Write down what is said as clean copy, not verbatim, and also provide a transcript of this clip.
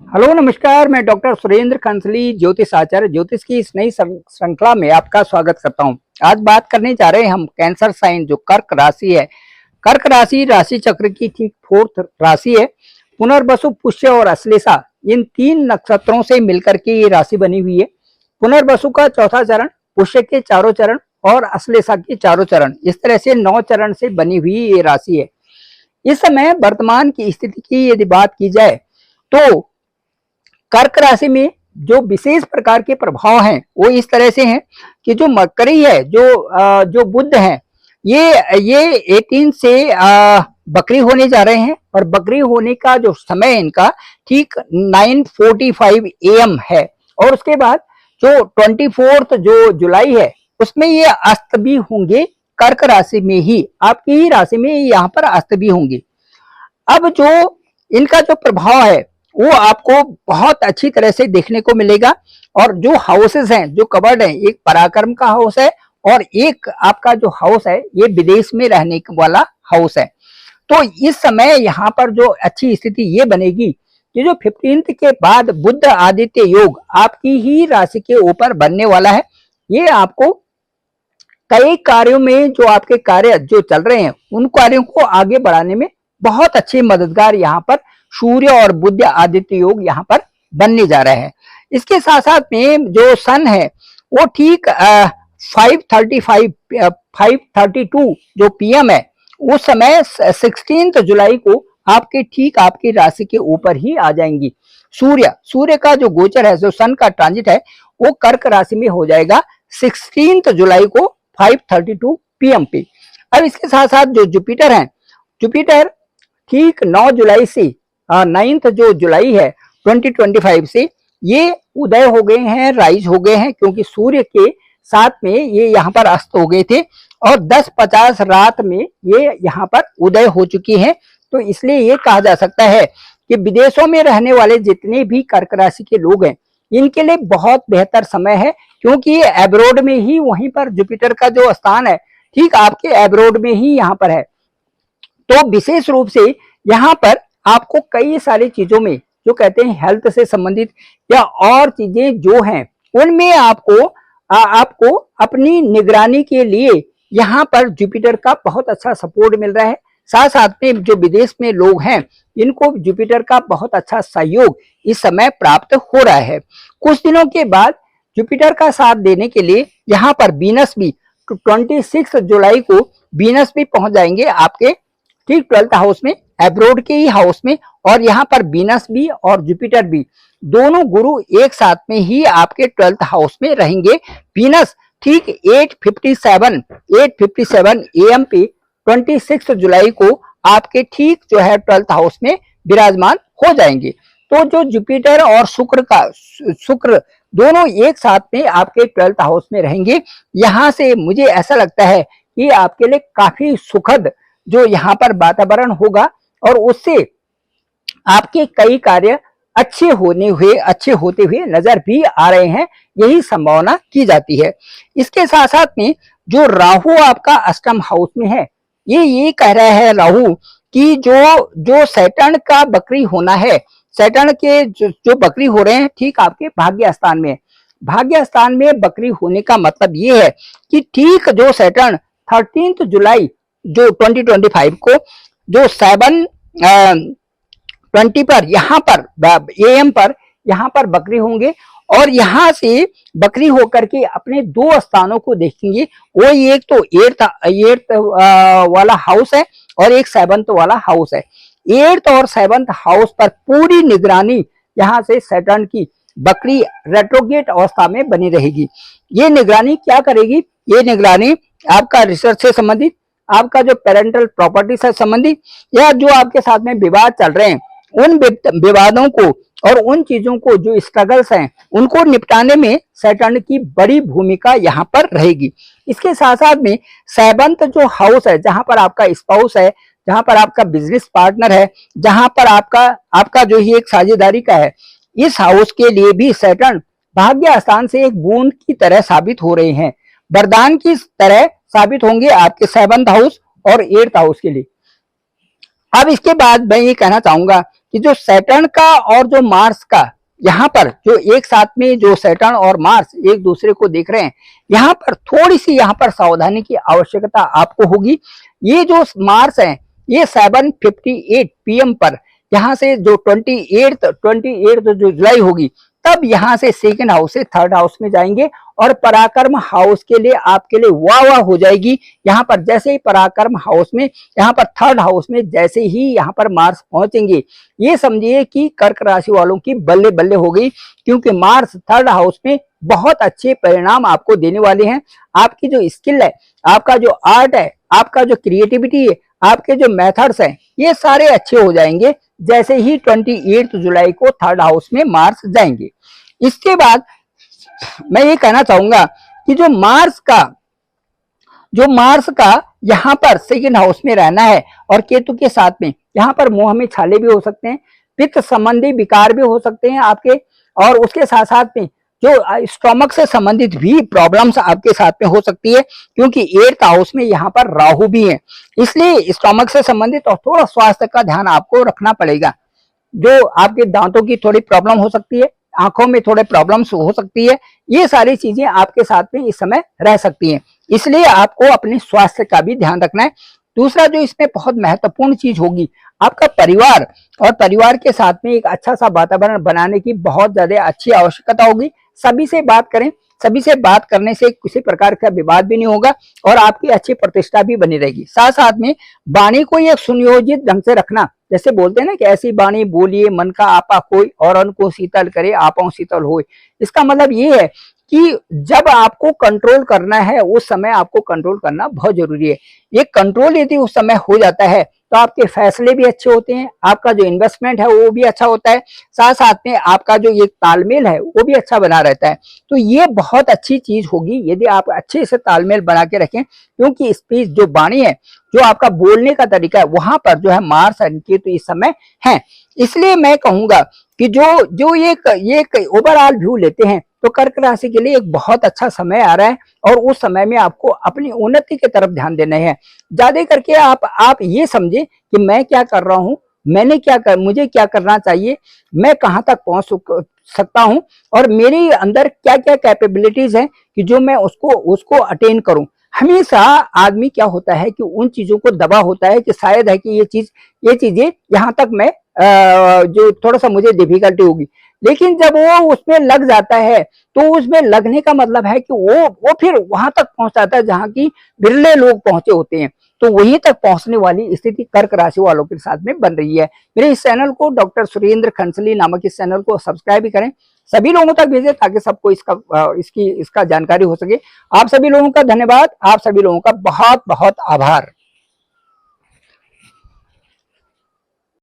Hello नमस्कार, मैं doctor Surendra कंसली ज्योतिष आचार्य ज्योतिष की इस नई श्रृंखला में आपका स्वागत करता हूं। आज बात करने जा रहे हैं हम कैंसर साइन जो कर्क राशि है। कर्क राशि राशि चक्र की ठीक फोर्थ राशि है। पुनर्वसु, पुष्य और अश्लेषा इन तीन नक्षत्रों से मिलकर के ये राशि बनी हुई है। पुनर्वसु का चौथा चरण, पुष्य के चारों चरण और अश्लेषा के चारों चरण, इस तरह से 9 चरण से बनी हुई ये राशि है। इस समय वर्तमान की स्थिति की यदि बात की जाए तो कर्क राशि में जो विशेष प्रकार के प्रभाव हैं वो इस तरह से हैं कि जो मकरी है, जो बुध है, ये 18 से बकरी होने जा रहे हैं और बकरी होने का जो समय इनका ठीक 9:45 AM है। और उसके बाद जो 24 जो जुलाई है उसमें ये अस्त भी होंगे। कर्क राशि में ही, आपकी ही राशि में यहाँ पर अस्त भी होंगे। अब जो इनका जो प्रभाव है वो आपको बहुत अच्छी तरह से देखने को मिलेगा। और जो हाउसेस हैं, जो कवर्ड हैं, एक पराक्रम का हाउस है और एक आपका जो हाउस है ये विदेश में रहने वाला हाउस है। तो इस समय यहाँ पर जो अच्छी स्थिति ये बनेगी कि जो 15 के बाद बुध आदित्य योग आपकी ही राशि के ऊपर बनने वाला है। ये आपको कई कार्यों में, जो आपके कार्य जो चल रहे हैं उन कार्यों को आगे बढ़ाने में बहुत अच्छी मददगार यहाँ पर सूर्य और बुध आदित्य योग यहाँ पर बनने जा रहे हैं। इसके साथ साथ में जो सन है वो ठीक 5:32 जो PM है उस समय 16 जुलाई को आपके ठीक आपकी राशि के ऊपर ही आ जाएंगी। सूर्य का जो गोचर है, जो सन का ट्रांजिट है, वो कर्क राशि में हो जाएगा 16 जुलाई को 5:32 PM पे। अब इसके साथ साथ जो जुपिटर है, जुपिटर ठीक 9 जुलाई से 9 जो जुलाई है 2025 से ये उदय हो गए हैं, राइज हो गए हैं, क्योंकि सूर्य के साथ में ये यहाँ पर अस्त हो गए थे और 10:50 रात में ये यहाँ पर उदय हो चुकी हैं। तो इसलिए ये कहा जा सकता है कि विदेशों में रहने वाले जितने भी कर्क राशि के लोग हैं इनके लिए बहुत बेहतर समय है, क्योंकि ये एब्रोड में ही, वहीं पर जुपिटर का जो स्थान है ठीक आपके एब्रोड में ही यहाँ पर है। तो विशेष रूप से यहाँ पर आपको कई सारी चीजों में, जो कहते हैं हेल्थ से संबंधित या और चीजें जो हैं उनमें आपको अपनी निगरानी के लिए यहाँ पर जुपिटर का बहुत अच्छा सपोर्ट मिल रहा है। साथ साथ में जो विदेश में लोग हैं इनको जुपिटर का बहुत अच्छा सहयोग इस समय प्राप्त हो रहा है। कुछ दिनों के बाद जुपिटर का साथ देने के लिए यहाँ पर वीनस भी 26 जुलाई को वीनस भी पहुंच जाएंगे आपके ठीक 12th हाउस में, एब्रोड के ही हाउस में। और यहाँ पर वीनस भी और जुपिटर भी दोनों गुरु एक साथ में ही आपके 12th हाउस में रहेंगे। वीनस ठीक 8:57 AM पे 26 जुलाई को आपके ठीक जो है 12th हाउस में विराजमान हो जाएंगे। तो जो जुपिटर और शुक्र दोनों एक साथ में आपके 12th हाउस में रहेंगे। यहाँ से मुझे ऐसा लगता है कि आपके लिए काफी सुखद जो यहाँ पर वातावरण होगा और उससे आपके कई कार्य अच्छे होते हुए नजर भी आ रहे हैं, यही संभावना की जाती है। इसके साथ साथ में जो राहु आपका अष्टम हाउस में है, ये कह रहा है राहु कि जो सैटर्न का बकरी होना है, सैटर्न के जो बकरी हो रहे हैं ठीक आपके भाग्य स्थान में, भाग्य स्थान में बकरी होने का मतलब ये है कि ठीक जो सैटर्न 13 जुलाई जो 2025 को जो 7:20 पर यहाँ पर AM पर यहाँ पर बकरी होंगे और यहाँ से बकरी होकर के अपने 2 स्थानों को देखेंगे। वो एक तो 8th वाला हाउस है और एक 7th वाला हाउस है। 8th और 7th हाउस पर पूरी निगरानी यहाँ से सैटर्न की बकरी रेट्रोगेट अवस्था में बनी रहेगी। ये निगरानी क्या करेगी? ये निगरानी आपका रिसर्च से संबंधित, आपका जो पेरेंटल प्रॉपर्टी से संबंधित या जो आपके साथ में विवाद चल रहे हैं उन विवादों को और उन चीजों को, जो स्ट्रगल्स हैं उनको निपटाने में सैटर्न की बड़ी भूमिका यहाँ पर रहेगी। इसके साथ साथ में 7th जो हाउस है, जहां पर आपका स्पाउस है, जहां पर आपका बिजनेस पार्टनर है, जहां पर आपका जो ही एक साझेदारी का है, इस हाउस के लिए भी सैटर्न भाग्य स्थान से एक बूंद की तरह साबित हो रहे हैं, वरदान की तरह साबित होंगे आपके 7th हाउस और 8th हाउस के लिए। अब इसके बाद मैं ये कहना चाहूंगा कि जो सैटर्न का और जो मार्स का यहाँ पर जो एक साथ में जो सैटर्न और मार्स एक दूसरे को देख रहे हैं, यहाँ पर थोड़ी सी यहाँ पर सावधानी की आवश्यकता आपको होगी। ये जो मार्स है ये 7:58 PM पर यहाँ से जो 28 जो जुलाई होगी तब यहाँ से सेकंड हाउस से थर्ड हाउस में जाएंगे और पराक्रम हाउस के लिए आपके लिए वाह वाह हो जाएगी। यहाँ पर जैसे ही पराक्रम हाउस में यहाँ पर थर्ड हाउस में जैसे ही यहाँ पर मार्स पहुंचेंगे, ये समझिए कि कर्क राशि वालों की बल्ले बल्ले हो गई, क्योंकि मार्स थर्ड हाउस में बहुत अच्छे परिणाम आपको देने वाले हैं। आपकी जो स्किल है, आपका जो आर्ट है, आपका जो क्रिएटिविटी है, आपके जो मेथड्स हैं, ये सारे अच्छे हो जाएंगे जैसे ही 28 जुलाई को थर्ड हाउस में मार्स जाएंगे। इसके बाद मैं ये कहना चाहूंगा कि जो मार्स का यहाँ पर सेकंड हाउस में रहना है और केतु के साथ में यहाँ पर मुंह में छाले भी हो सकते हैं, पित्त संबंधी विकार भी हो सकते हैं आपके, और उसके साथ साथ में जो स्टोमक से संबंधित भी प्रॉब्लम्स आपके साथ में हो सकती है, क्योंकि 8th हाउस में यहाँ पर राहु भी है, इसलिए स्टोमक से संबंधित और थोड़ा स्वास्थ्य का ध्यान आपको रखना पड़ेगा। जो आपके दांतों की थोड़ी प्रॉब्लम हो सकती है, आंखों में थोड़े प्रॉब्लम्स हो सकती है, ये सारी चीजें आपके साथ में इस समय रह सकती हैं, इसलिए आपको अपने स्वास्थ्य का भी ध्यान रखना है। दूसरा जो इसमें बहुत महत्वपूर्ण चीज होगी, आपका परिवार, और परिवार के साथ में एक अच्छा सा वातावरण बनाने की बहुत ज्यादा अच्छी आवश्यकता होगी। सभी से बात करें, सभी से बात करने से किसी प्रकार का विवाद भी नहीं होगा और आपकी अच्छी प्रतिष्ठा भी बनी रहेगी। साथ साथ में वाणी को एक सुनियोजित ढंग से रखना, जैसे बोलते हैं ना कि ऐसी वाणी बोलिए मन का आपा कोई, और को शीतल करे आपा शीतल होए। इसका मतलब ये है कि जब आपको कंट्रोल करना है उस समय आपको कंट्रोल करना बहुत जरूरी है। ये कंट्रोल यदि उस समय हो जाता है तो आपके फैसले भी अच्छे होते हैं, आपका जो इन्वेस्टमेंट है वो भी अच्छा होता है, साथ साथ में आपका जो ये तालमेल है वो भी अच्छा बना रहता है। तो ये बहुत अच्छी चीज होगी यदि आप अच्छे से तालमेल बना के रखें, क्योंकि स्पीच जो वाणी है, जो आपका बोलने का तरीका है, वहां पर जो है मार्स और केतु इस समय है। इसलिए मैं कहूंगा कि जो एक ओवरऑल व्यू लेते हैं तो कर्क राशि के लिए एक बहुत अच्छा समय आ रहा है, और उस समय में आपको अपनी उन्नति की तरफ ध्यान देना है। ज्यादा करके आप ये समझे कि मैं क्या कर रहा हूँ, मुझे क्या करना चाहिए, मैं कहाँ तक पहुंच सकता हूँ, और मेरे अंदर क्या क्या कैपेबिलिटीज हैं कि जो मैं उसको अटेन करूं। हमेशा आदमी क्या होता है कि उन चीजों को दबा होता है कि शायद है कि ये चीजें यहाँ तक मैं जो थोड़ा सा मुझे डिफिकल्टी होगी, लेकिन जब वो उसमें लग जाता है तो उसमें लगने का मतलब है कि वो फिर वहां तक पहुंच जाता है जहां की बिरले लोग पहुंचे होते हैं। तो वहीं तक पहुंचने वाली स्थिति कर्क राशि वालों के साथ में बन रही है। मेरे इस चैनल को डॉक्टर सुरेंद्र खंसली नामक इस चैनल को सब्सक्राइब भी करें, सभी लोगों तक भेजें ताकि सबको इसका जानकारी हो सके। आप सभी लोगों का धन्यवाद, आप सभी लोगों का बहुत बहुत आभार।